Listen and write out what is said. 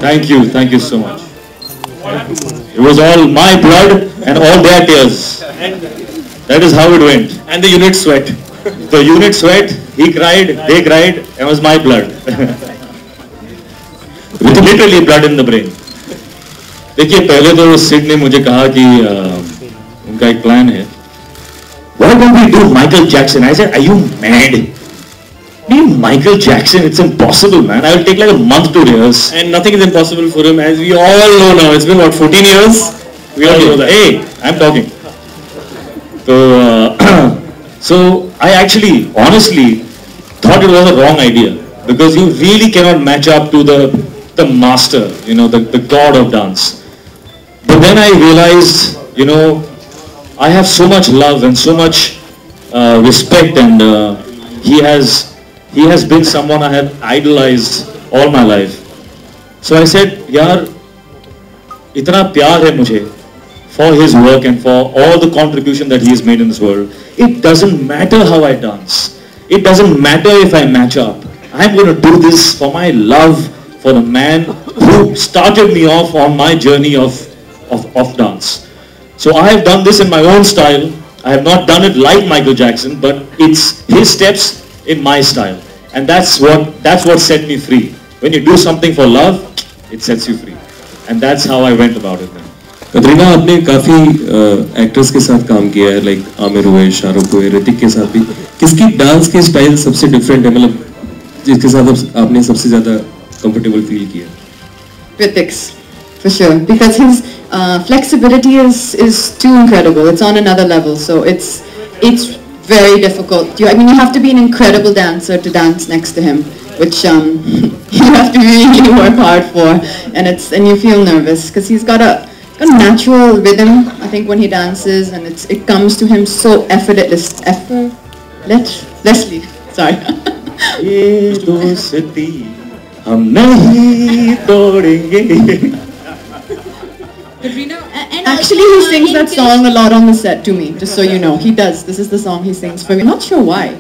Thank you so much. It was all my blood and all their tears. That is how it went. And the unit sweat. The unit sweat, he cried, they cried, and it was my blood. With literally blood in the brain. देखिए पहले तो सिड ने मुझे कहा कि उनका एक plan है. Why don't we do Michael Jackson? I said, are you mad? Michael Jackson, it's impossible, man. I will take like a month to rehearse. And nothing is impossible for him, as we all know now. It's been what, 14 years? We all know that. Hey, I'm talking. So I actually, honestly, thought it was a wrong idea because you really cannot match up to the master, you know, the god of dance. But then I realized, you know, I have so much love and so much respect, and he has been someone I have idolized all my life. So I said, yaar, itna pyar hai mujhe for his work and for all the contribution that he has made in this world. It doesn't matter how I dance. It doesn't matter if I match up. I'm going to do this for my love for the man who started me off on my journey of dance. So I have done this in my own style. I have not done it like Michael Jackson, but it's his steps in my style. And that's what set me free. When you do something for love, it sets you free. And that's how I went about it then. Katrina, आपने काफी actors के साथ काम किया है, like Aamir हुए, शाहरुख हुए, ऋतिक के साथ भी. किसकी डांस की स्टाइल सबसे डिफरेंट है, मतलब जिसके साथ आपने सबसे ज्यादा कंफर्टेबल फील किया? Ritik's, for sure, because his flexibility is too incredible. It's on another level, so it's very difficult. I mean, you have to be an incredible dancer to dance next to him, which you have to really work hard for, and you feel nervous because he's got a natural rhythm, I think, when he dances, and it comes to him so effortlessly. Sorry. ये दोस्ती हम नहीं तोड़ेंगे. Actually, he sings that song a lot on the set to me, just so you know. He does. This is the song he sings for me. I'm not sure why.